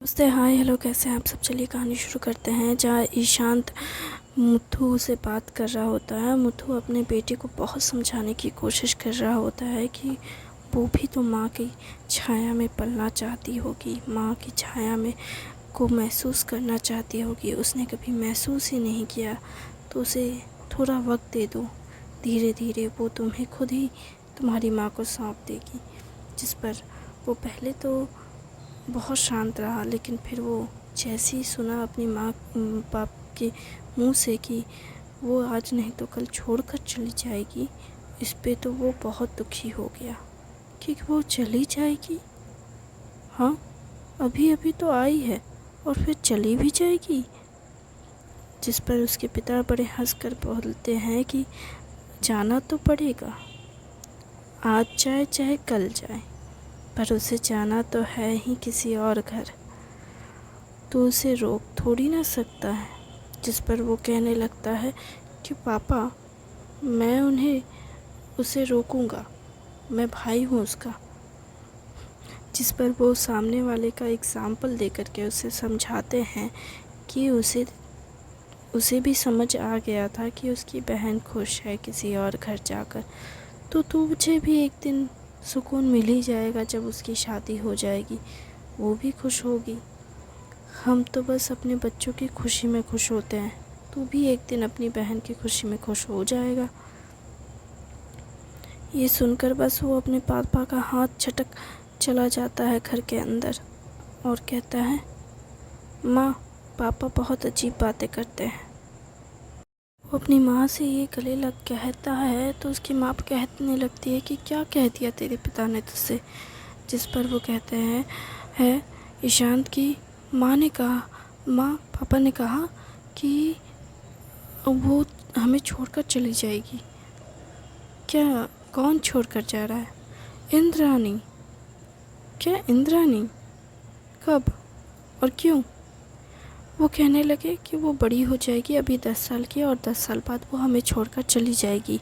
नमस्ते, हाय, हेलो, कैसे हैं आप सब। चलिए कहानी शुरू करते हैं। जहाँ ईशांत मुथु से बात कर रहा होता है। मुथु अपने बेटे को बहुत समझाने की कोशिश कर रहा होता है कि वो भी तो माँ की छाया में पलना चाहती होगी, माँ की छाया में को महसूस करना चाहती होगी। उसने कभी महसूस ही नहीं किया, तो उसे थोड़ा वक्त दे दो। धीरे धीरे वो तुम्हें खुद ही तुम्हारी माँ को सौंप देगी। जिस पर वो पहले तो बहुत शांत रहा, लेकिन फिर वो जैसे ही सुना अपनी माँ बाप के मुंह से कि वो आज नहीं तो कल छोड़कर चली जाएगी, इस पे तो वो बहुत दुखी हो गया कि वो चली जाएगी। हाँ, अभी अभी तो आई है और फिर चली भी जाएगी। जिस पर उसके पिता बड़े हंसकर बोलते हैं कि जाना तो पड़ेगा, आज जाए चाहे कल जाए, पर उसे जाना तो है ही किसी और घर, तो उसे रोक थोड़ी ना सकता है। जिस पर वो कहने लगता है कि पापा, मैं उसे रोकूंगा, मैं भाई हूँ उसका। जिस पर वो सामने वाले का एग्ज़ाम्पल दे कर के उसे समझाते हैं कि उसे भी समझ आ गया था कि उसकी बहन खुश है किसी और घर जाकर, तो तुझे भी एक दिन सुकून मिल ही जाएगा। जब उसकी शादी हो जाएगी वो भी खुश होगी। हम तो बस अपने बच्चों की खुशी में खुश होते हैं, तू भी एक दिन अपनी बहन की खुशी में खुश हो जाएगा। ये सुनकर बस वो अपने पापा का हाथ झटक चला जाता है घर के अंदर और कहता है, माँ, पापा बहुत अजीब बातें करते हैं। वो अपनी माँ से ये गले लग कहता है तो उसकी माँ कहने लगती है कि क्या कह दिया तेरे पिता ने तुझसे। जिस पर वो कहते हैं है ईशांत की माँ ने कहा, माँ पापा ने कहा कि वो हमें छोड़कर चली जाएगी। क्या? कौन छोड़कर जा रहा है? इंद्राणी। क्या इंद्राणी? कब और क्यों? वो कहने लगे कि वो बड़ी हो जाएगी, अभी 10 साल की, और 10 साल बाद वो हमें छोड़कर चली जाएगी।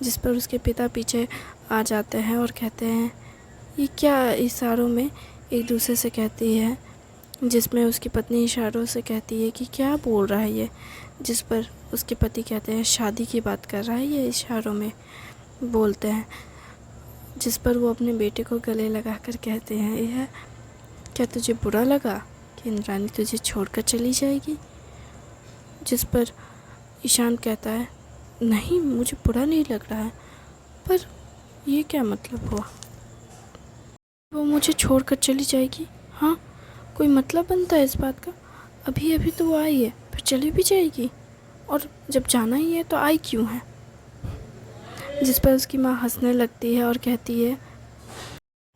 जिस पर उसके पिता पीछे आ जाते हैं और कहते हैं, ये क्या इशारों में एक दूसरे से कहती है। जिसमें उसकी पत्नी इशारों से कहती है कि क्या बोल रहा है ये। जिस पर उसके पति कहते हैं शादी की बात कर रहा है ये, इशारों में बोलते हैं। जिस पर वो अपने बेटे को गले लगा कर कहते हैं, यह क्या तुझे बुरा लगा कि इंद्राणी तुझे छोड़कर चली जाएगी? जिस पर ईशान कहता है, नहीं, मुझे बुरा नहीं लग रहा है, पर ये क्या मतलब हुआ? वो मुझे छोड़कर चली जाएगी? हाँ, कोई मतलब बनता है इस बात का? अभी अभी तो वो आई है, फिर चली भी जाएगी, और जब जाना ही है तो आई क्यों है? जिस पर उसकी माँ हंसने लगती है और कहती है,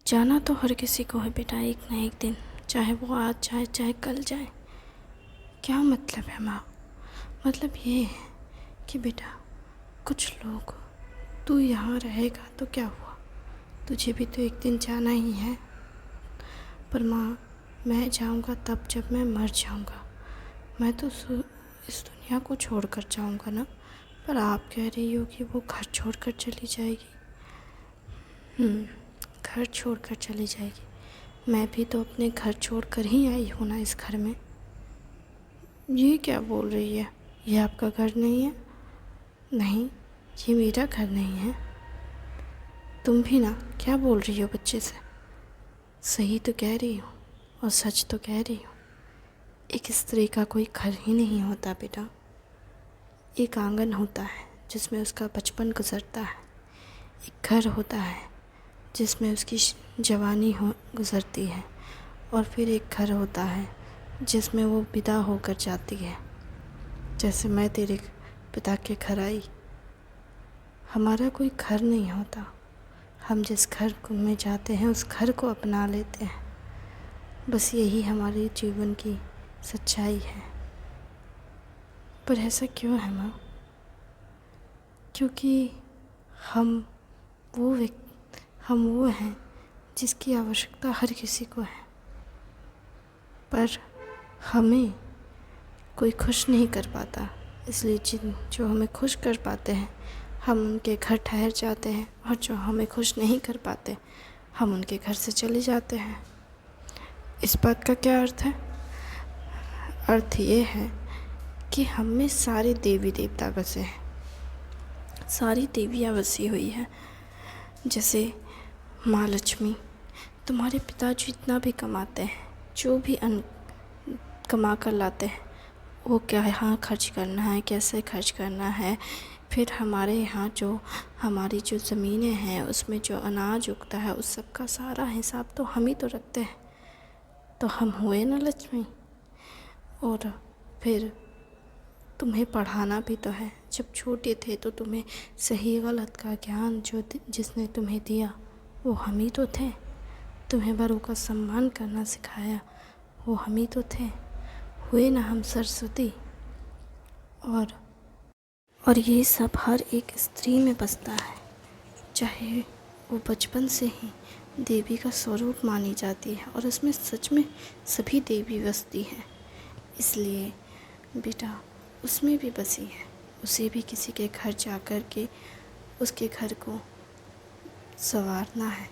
जाना तो हर किसी को है बेटा, एक ना एक दिन, चाहे वो आज जाए चाहे कल जाए। क्या मतलब है माँ? मतलब ये है कि बेटा, कुछ लोग, तू यहाँ रहेगा तो क्या हुआ, तुझे भी तो एक दिन जाना ही है। पर माँ, मैं जाऊँगा तब जब मैं मर जाऊँगा, मैं तो इस दुनिया को छोड़कर जाऊँगा ना। पर आप कह रही हो कि वो घर छोड़कर चली जाएगी। घर छोड़कर चली जाएगी। मैं भी तो अपने घर छोड़कर ही आई हूँ ना इस घर में। ये क्या बोल रही है? ये आपका घर नहीं है? नहीं, ये मेरा घर नहीं है। तुम भी ना क्या बोल रही हो बच्चे से? सही तो कह रही हो और सच तो कह रही हो। एक स्त्री का कोई घर ही नहीं होता बेटा। एक आंगन होता है जिसमें उसका बचपन गुजरता है। एक घर होता है जिसमें उसकी जवानी गुजरती है, और फिर एक घर होता है जिसमें वो विदा होकर जाती है। जैसे मैं तेरे पिता के घर आई। हमारा कोई घर नहीं होता, हम जिस घर में जाते हैं उस घर को अपना लेते हैं। बस यही हमारे जीवन की सच्चाई है। पर ऐसा क्यों है माँ? क्योंकि हम वो हैं जिसकी आवश्यकता हर किसी को है, पर हमें कोई खुश नहीं कर पाता। इसलिए जो हमें खुश कर पाते हैं हम उनके घर ठहर जाते हैं, और जो हमें खुश नहीं कर पाते हम उनके घर से चले जाते हैं। इस बात का क्या अर्थ है? अर्थ ये है कि हम में सारे देवी देवता बसे हैं, सारी देवियाँ बसी हुई हैं। जैसे माँ लक्ष्मी, तुम्हारे पिता जितना भी कमाते हैं, जो भी अन्न कमा कर लाते हैं, वो क्या यहाँ खर्च करना है, कैसे खर्च करना है। फिर हमारे यहाँ जो हमारी जो ज़मीनें हैं उसमें जो अनाज उगता है उस सब का सारा हिसाब तो हम ही तो रखते हैं। तो हम हुए ना लक्ष्मी। और फिर तुम्हें पढ़ाना भी तो है। जब छोटे थे तो तुम्हें सही गलत का ज्ञान जिसने तुम्हें दिया वो हम ही तो थे। तुम्हें बड़ों का सम्मान करना सिखाया वो हम ही तो थे। हुए ना हम सरस्वती। और ये सब हर एक स्त्री में बसता है, चाहे वो बचपन से ही देवी का स्वरूप मानी जाती है और उसमें सच में सभी देवी बसती हैं। इसलिए बेटा उसमें भी बसी है, उसे भी किसी के घर जा कर के उसके घर को संवारना है।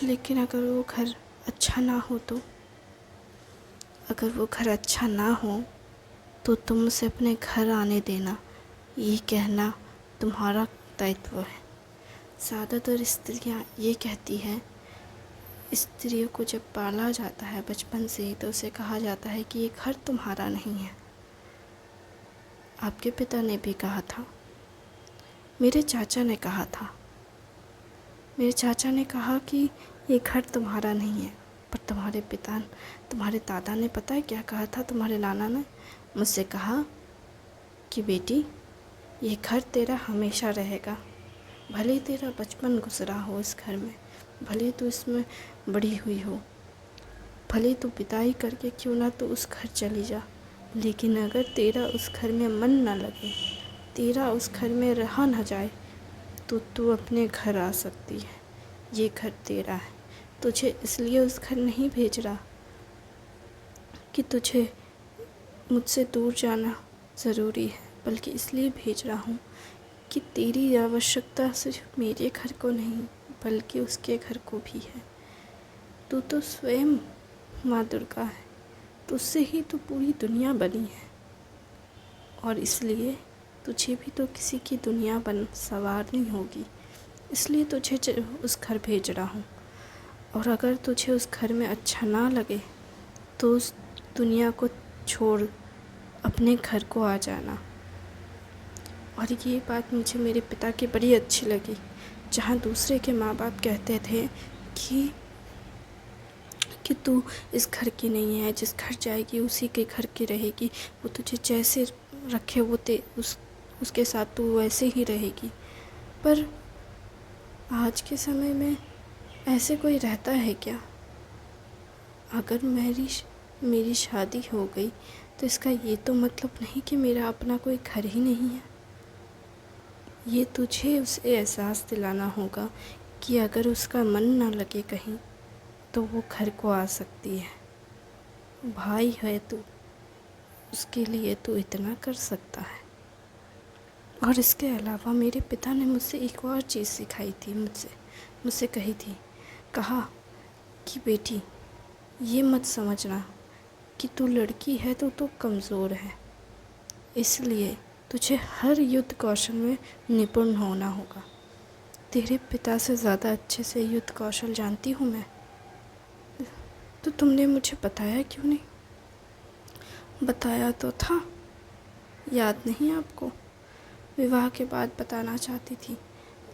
लेकिन अगर वो घर अच्छा ना हो तो, अगर वो घर अच्छा ना हो तो तुम उसे अपने घर आने देना, ये कहना तुम्हारा दायित्व है। ज़्यादातर स्त्रियाँ ये कहती हैं, स्त्रियों को जब पाला जाता है बचपन से ही तो उसे कहा जाता है कि ये घर तुम्हारा नहीं है। आपके पिता ने भी कहा था, मेरे चाचा ने कहा था, मेरे चाचा ने कहा कि ये घर तुम्हारा नहीं है। पर तुम्हारे दादा ने पता है क्या कहा था? तुम्हारे नाना ने मुझसे कहा कि बेटी ये घर तेरा हमेशा रहेगा। भले तेरा बचपन गुजरा हो इस घर में, भले तू इसमें बड़ी हुई हो, भले तू पिताई करके क्यों ना तो उस घर चली जा, लेकिन अगर तेरा उस घर में मन ना लगे, तेरा उस घर में रहा ना जाए तो तू अपने घर आ सकती है। ये घर तेरा है। तुझे इसलिए उस घर नहीं भेज रहा कि तुझे मुझसे दूर जाना ज़रूरी है, बल्कि इसलिए भेज रहा हूँ कि तेरी आवश्यकता सिर्फ मेरे घर को नहीं बल्कि उसके घर को भी है। तू तो स्वयं माँ दुर्गा है, तुझसे ही तो पूरी दुनिया बनी है और इसलिए तुझे भी तो किसी की दुनिया संवारनी होगी। इसलिए तुझे उस घर भेज रहा हूँ। और अगर तुझे उस घर में अच्छा ना लगे तो उस दुनिया को छोड़ अपने घर को आ जाना। और ये बात मुझे मेरे पिता की बड़ी अच्छी लगी, जहाँ दूसरे के माँ बाप कहते थे कि तू इस घर की नहीं है, जिस घर जाएगी उसी के घर की रहेगी, वो तुझे जैसे रखे वो उसके साथ तू वैसे ही रहेगी। पर आज के समय में ऐसे कोई रहता है क्या? अगर मेरी शादी हो गई तो इसका ये तो मतलब नहीं कि मेरा अपना कोई घर ही नहीं है। ये तुझे उसे एहसास दिलाना होगा कि अगर उसका मन ना लगे कहीं तो वो घर को आ सकती है। भाई है तू, उसके लिए तू इतना कर सकता है। और इसके अलावा मेरे पिता ने मुझसे एक और चीज़ सिखाई थी, मुझसे कहा कि बेटी ये मत समझना कि तू लड़की है तो तू कमज़ोर है, इसलिए तुझे हर युद्ध कौशल में निपुण होना होगा। तेरे पिता से ज़्यादा अच्छे से युद्ध कौशल जानती हूँ मैं। तो तुमने मुझे बताया क्यों नहीं? बताया तो था, याद नहीं आपको? विवाह के बाद बताना चाहती थी,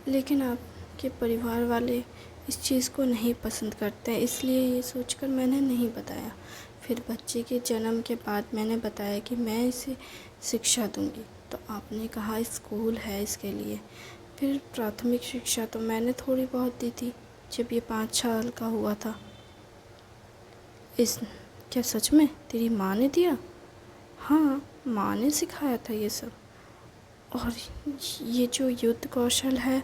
लेकिन आपके परिवार वाले इस चीज़ को नहीं पसंद करते हैं, इसलिए ये सोचकर मैंने नहीं बताया। फिर बच्चे के जन्म के बाद मैंने बताया कि मैं इसे शिक्षा दूंगी, तो आपने कहा स्कूल है इसके लिए। फिर प्राथमिक शिक्षा तो मैंने थोड़ी बहुत दी थी जब ये 5 साल का हुआ था। क्या सच में तेरी माँ ने दिया? हाँ, माँ ने सिखाया था ये सब। और ये जो युद्ध कौशल है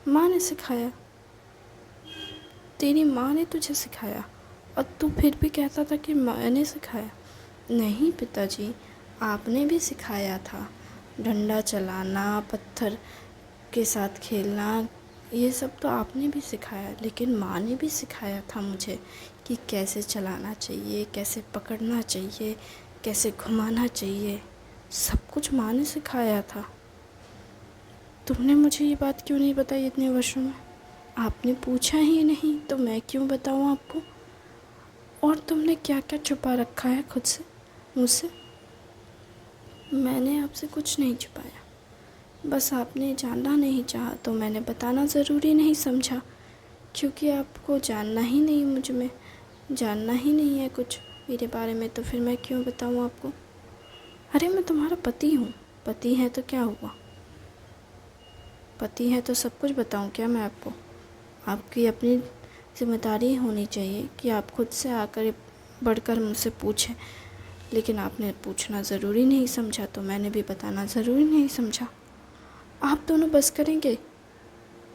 माँ ने सिखाया, तेरी माँ ने तुझे सिखाया, और तू फिर भी कहता था कि मैंने सिखाया। नहीं पिताजी, आपने भी सिखाया था। डंडा चलाना, पत्थर के साथ खेलना, ये सब तो आपने भी सिखाया, लेकिन माँ ने भी सिखाया था मुझे कि कैसे चलाना चाहिए, कैसे पकड़ना चाहिए, कैसे घुमाना चाहिए, सब कुछ माँ ने सिखाया था। तुमने मुझे ये बात क्यों नहीं बताई इतने वर्षों में? आपने पूछा ही नहीं तो मैं क्यों बताऊँ आपको? और तुमने क्या क्या छुपा रखा है खुद से, मुझसे? मैंने आपसे कुछ नहीं छुपाया, बस आपने जानना नहीं चाहा तो मैंने बताना ज़रूरी नहीं समझा, क्योंकि आपको जानना ही नहीं, मुझ में जानना ही नहीं है कुछ मेरे बारे में, तो फिर मैं क्यों बताऊँ आपको? अरे मैं तुम्हारा पति हूँ, पति है तो क्या हुआ? पति है तो सब कुछ बताऊँ क्या मैं आपको? आपकी अपनी जिम्मेदारी होनी चाहिए कि आप खुद से आकर बढ़कर मुझसे पूछें, लेकिन आपने पूछना ज़रूरी नहीं समझा तो मैंने भी बताना ज़रूरी नहीं समझा। आप दोनों बस करेंगे?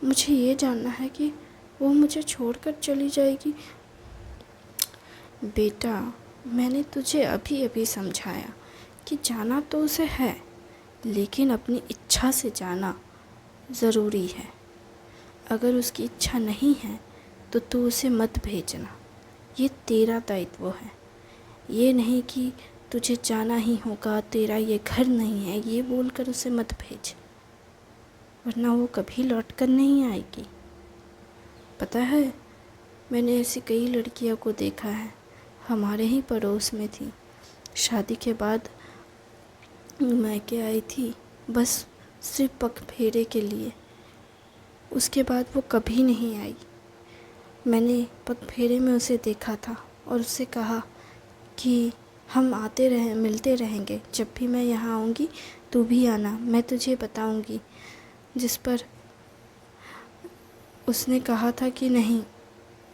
मुझे ये जानना है कि वो मुझे छोड़कर चली जाएगी। बेटा, मैंने तुझे अभी अभी समझाया कि जाना तो उसे है, लेकिन अपनी इच्छा से जाना ज़रूरी है। अगर उसकी इच्छा नहीं है तो तू उसे मत भेजना, ये तेरा दायित्व है। ये नहीं कि तुझे जाना ही होगा, तेरा ये घर नहीं है, ये बोलकर उसे मत भेज, वरना वो कभी लौट कर नहीं आएगी। पता है, मैंने ऐसी कई लड़कियों को देखा है, हमारे ही पड़ोस में थी, शादी के बाद मायके आई थी बस सिर्फ पग फेरे के लिए, उसके बाद वो कभी नहीं आई। मैंने पग फेरे में उसे देखा था और उससे कहा कि हम आते रहे, मिलते रहेंगे, जब भी मैं यहाँ आऊँगी तू भी आना, मैं तुझे बताऊँगी। जिस पर उसने कहा था कि नहीं,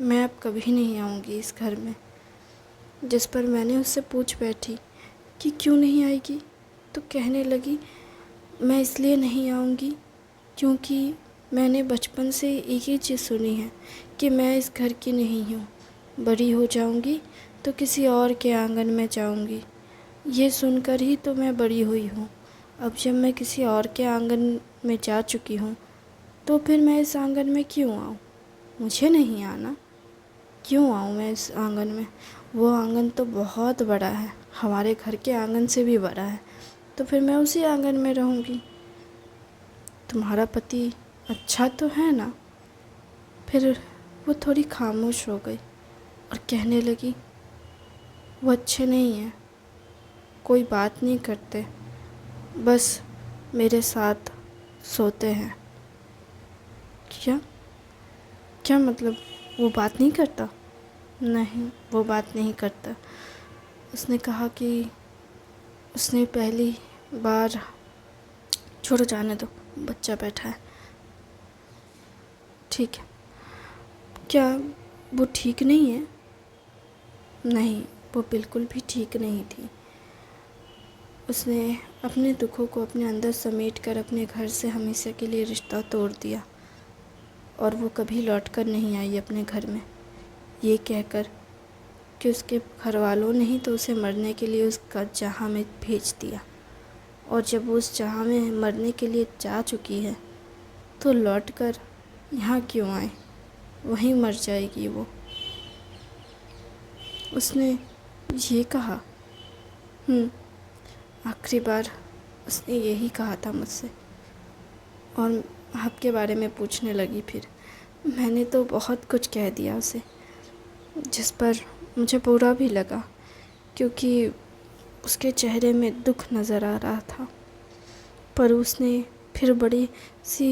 मैं अब कभी नहीं आऊँगी इस घर में। जिस पर मैंने उससे पूछ बैठी कि क्यों नहीं आएगी, तो कहने लगी मैं इसलिए नहीं आऊँगी क्योंकि मैंने बचपन से एक ही चीज़ सुनी है कि मैं इस घर की नहीं हूँ, बड़ी हो जाऊँगी तो किसी और के आंगन में जाऊँगी। ये सुनकर ही तो मैं बड़ी हुई हूँ। अब जब मैं किसी और के आंगन में जा चुकी हूँ तो फिर मैं इस आंगन में क्यों आऊँ? मुझे नहीं आना, क्यों आऊँ मैं इस आंगन में? वो आंगन तो बहुत बड़ा है, हमारे घर के आंगन से भी बड़ा है, तो फिर मैं उसी आंगन में रहूँगी। तुम्हारा पति अच्छा तो है ना? फिर वो थोड़ी खामोश हो गई और कहने लगी वो अच्छे नहीं हैं, कोई बात नहीं करते, बस मेरे साथ सोते हैं। क्या क्या मतलब, वो बात नहीं करता? नहीं, वो बात नहीं करता। उसने कहा कि उसने पहली बार, छोड़ो जाने दो, बच्चा बैठा है, ठीक है। क्या वो ठीक नहीं है? नहीं, वो बिल्कुल भी ठीक नहीं थी। उसने अपने दुखों को अपने अंदर समेट कर अपने घर से हमेशा के लिए रिश्ता तोड़ दिया और वो कभी लौट कर नहीं आई अपने घर में, ये कहकर कि उसके घर वालों ने ही तो उसे मरने के लिए उसका जहाँ में भेज दिया, और जब वो उस जहाँ में मरने के लिए जा चुकी है तो लौट कर यहाँ क्यों आए, वहीं मर जाएगी वो। उसने ये कहा, आखिरी बार उसने यही कहा था मुझसे, और आपके बारे में पूछने लगी। फिर मैंने तो बहुत कुछ कह दिया उसे, जिस पर मुझे बुरा भी लगा, क्योंकि उसके चेहरे में दुख नज़र आ रहा था। पर उसने फिर बड़ी सी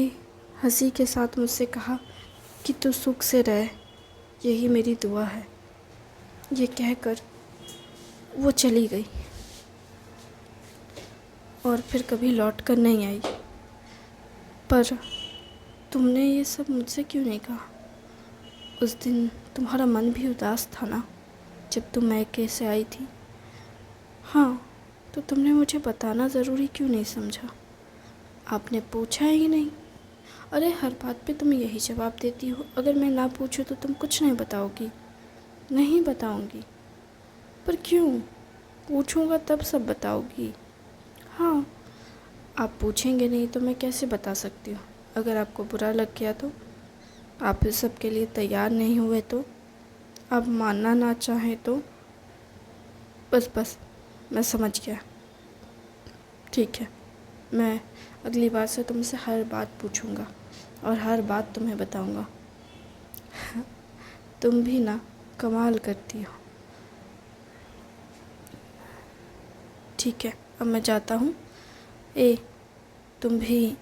हंसी के साथ मुझसे कहा कि तू सुख से रह, यही मेरी दुआ है। ये कहकर वो चली गई और फिर कभी लौट कर नहीं आई। पर तुमने ये सब मुझसे क्यों नहीं कहा? उस दिन तुम्हारा मन भी उदास था ना, जब तुम मायके से आई थी? हाँ, तो तुमने मुझे बताना ज़रूरी क्यों नहीं समझा? आपने पूछा ही नहीं। अरे हर बात पे तुम यही जवाब देती हो, अगर मैं ना पूछूं तो तुम कुछ नहीं बताओगी। नहीं बताऊंगी। पर क्यों? पूछूंगा तब सब बताओगी। हाँ, आप पूछेंगे नहीं तो मैं कैसे बता सकती हूँ? अगर आपको बुरा लग गया तो, आप इस सब के लिए तैयार नहीं हुए तो आप मानना ना चाहें तो बस बस, मैं समझ गया। ठीक है, मैं अगली बार से तुमसे हर बात पूछूंगा और हर बात तुम्हें बताऊंगा। तुम भी ना कमाल करती हो। ठीक है, अब मैं जाता हूँ। तुम भी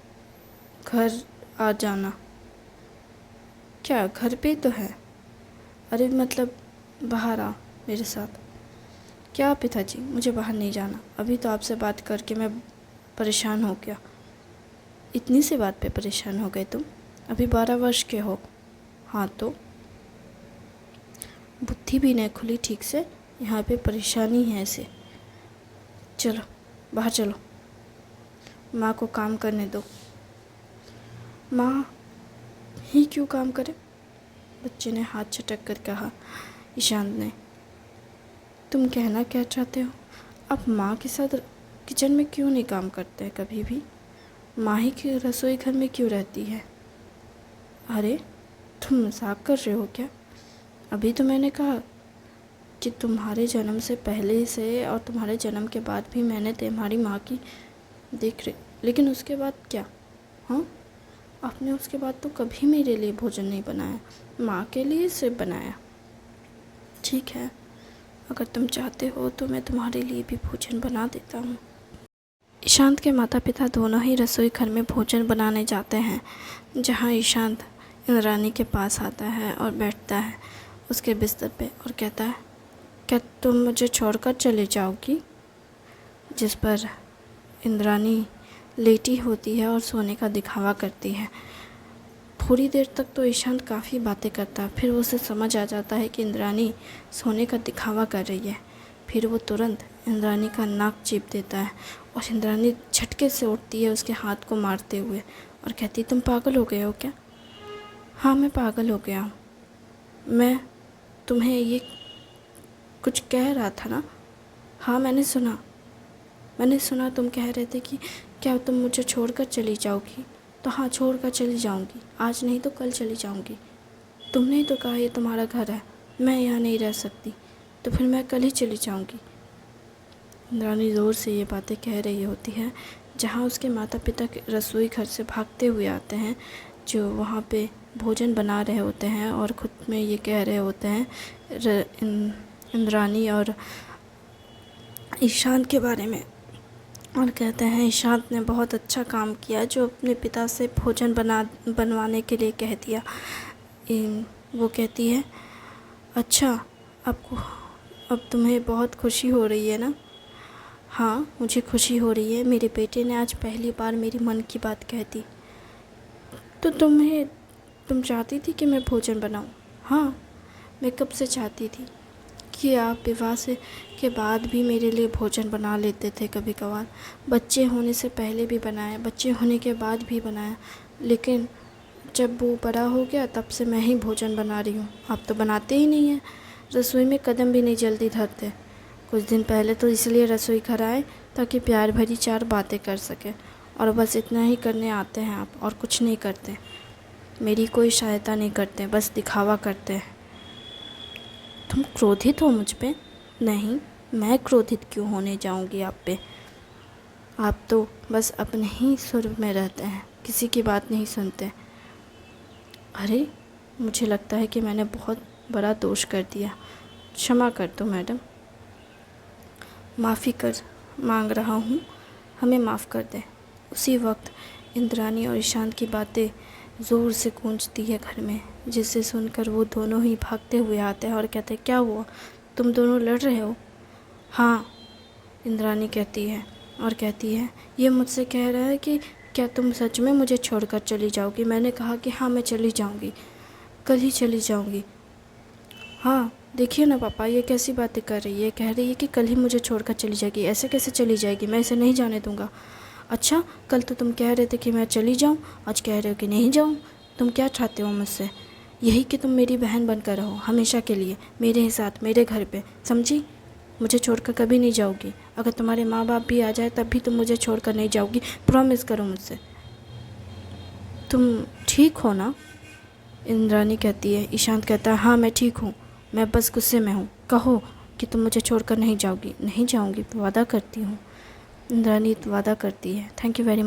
घर आ जाना। क्या घर पे तो है? अरे मतलब बाहर आओ मेरे साथ। क्या पिताजी, मुझे बाहर नहीं जाना। अभी तो आपसे बात करके मैं परेशान हो गया। इतनी सी बात पे परेशान हो गए तुम? अभी 12 वर्ष के हो। हाँ तो बुद्धि भी नहीं खुली ठीक से, यहाँ पे परेशानी है ऐसे। चलो बाहर चलो, माँ को काम करने दो। माँ ही क्यों काम करे? बच्चे ने हाथ झटक कर कहा। ईशांत ने, तुम कहना क्या चाहते हो? आप माँ के साथ किचन में क्यों नहीं काम करते हैं कभी भी? माँ ही की रसोई घर में क्यों रहती है? अरे तुम मजाक कर रहे हो क्या? अभी तो मैंने कहा कि तुम्हारे जन्म से पहले से और तुम्हारे जन्म के बाद भी मैंने तुम्हारी माँ की देख रही, लेकिन उसके बाद क्या? हाँ, आपने उसके बाद तो कभी मेरे लिए भोजन नहीं बनाया, माँ के लिए सिर्फ बनाया। ठीक है, अगर तुम चाहते हो तो मैं तुम्हारे लिए भी भोजन बना देता हूँ। ईशांत के माता पिता दोनों ही रसोई घर में भोजन बनाने जाते हैं, जहाँ ईशांत इंद्रानी के पास आता है और बैठता है उसके बिस्तर पे और कहता है, क्या तुम मुझे छोड़कर चले जाओगी? जिस पर इंद्रानी लेटी होती है और सोने का दिखावा करती है। थोड़ी देर तक तो ईशांत काफ़ी बातें करता है, फिर उसे समझ आ जाता है कि इंद्रानी सोने का दिखावा कर रही है। फिर वो तुरंत इंद्रानी का नाक चीप देता है और इंद्रानी झटके से उठती है उसके हाथ को मारते हुए और कहती, तुम पागल हो गए हो क्या? हाँ, मैं पागल हो गया हूँ। मैं तुम्हें ये कुछ कह रहा था ना? हाँ, मैंने सुना तुम कह रहे थे कि क्या तुम मुझे छोड़कर चली जाओगी? तो हाँ, छोड़कर चली जाऊंगी, आज नहीं तो कल चली जाऊंगी। तुमने ही तो कहा ये तुम्हारा घर है, मैं यहाँ नहीं रह सकती, तो फिर मैं कल ही चली जाऊंगी। इंद्रानी ज़ोर से ये बातें कह रही होती है, जहाँ उसके माता पिता रसोई घर से भागते हुए आते हैं, जो वहाँ पे भोजन बना रहे होते हैं और ख़ुद में ये कह रहे होते हैं इंद्रानी और ईशांत के बारे में, और कहते हैं ईशांत ने बहुत अच्छा काम किया जो अपने पिता से भोजन बनवाने के लिए कह दिया। वो कहती है, अच्छा अब तुम्हें बहुत खुशी हो रही है ना? हाँ, मुझे खुशी हो रही है, मेरे बेटे ने आज पहली बार मेरी मन की बात कह दी। तो तुम चाहती थी कि मैं भोजन बनाऊं? हाँ, मैं कब से चाहती थी कि आप विवाह से के बाद भी मेरे लिए भोजन बना लेते थे। कभी कभार बच्चे होने से पहले भी बनाया, बच्चे होने के बाद भी बनाया, लेकिन जब वो बड़ा हो गया तब से मैं ही भोजन बना रही हूँ। आप तो बनाते ही नहीं हैं, रसोई में कदम भी नहीं जल्दी धरते। कुछ दिन पहले तो इसलिए रसोई घर आए ताकि प्यार भरी 4 बातें कर सके, और बस इतना ही करने आते हैं आप, और कुछ नहीं करते। मेरी कोई सहायता नहीं करते, बस दिखावा करते हैं। तुम क्रोधित हो मुझ पे? नहीं, मैं क्रोधित क्यों होने जाऊंगी आप पे? आप तो बस अपने ही सुर में रहते हैं, किसी की बात नहीं सुनते। अरे, मुझे लगता है कि मैंने बहुत बड़ा दोष कर दिया, क्षमा कर दो मैडम। माफ़ी मांग रहा हूँ, हमें माफ़ कर दें। उसी वक्त इंद्रानी और ईशांत की बातें ज़ोर से गूंजती है घर में, जिसे सुनकर वो दोनों ही भागते हुए आते हैं और कहते हैं, क्या हुआ, तुम दोनों लड़ रहे हो? हाँ, इंद्रानी कहती है, और कहती है, ये मुझसे कह रहा है कि क्या तुम सच में मुझे छोड़कर चली जाओगी? मैंने कहा कि हाँ, मैं चली जाऊँगी, कल ही चली जाऊँगी। हाँ, देखिए ना पापा, ये कैसी बातें कर रही है, कह रही है कि कल ही मुझे छोड़कर चली जाएगी। ऐसे कैसे चली जाएगी? मैं इसे नहीं जाने दूँगा। अच्छा, कल तो तुम कह रहे थे कि मैं चली जाऊँ, आज कह रहे हो कि नहीं जाऊँ। तुम क्या चाहते हो मुझसे? यही कि तुम मेरी बहन बनकर रहो हमेशा के लिए, मेरे ही साथ, मेरे घर पे, समझी? मुझे छोड़कर कभी नहीं जाओगी। अगर तुम्हारे माँ बाप भी आ जाए तब भी तुम मुझे छोड़कर नहीं जाओगी, प्रॉमिस करो मुझसे। तुम ठीक हो ना? इंद्रानी कहती है। ईशांत कहता है, हाँ, मैं ठीक हूँ, मैं बस गुस्से में हूँ। कहो कि तुम मुझे छोड़कर नहीं जाओगी। नहीं जाऊँगी, वादा करती हूँ। इंद्राणी वादा करती है। Thank you very much.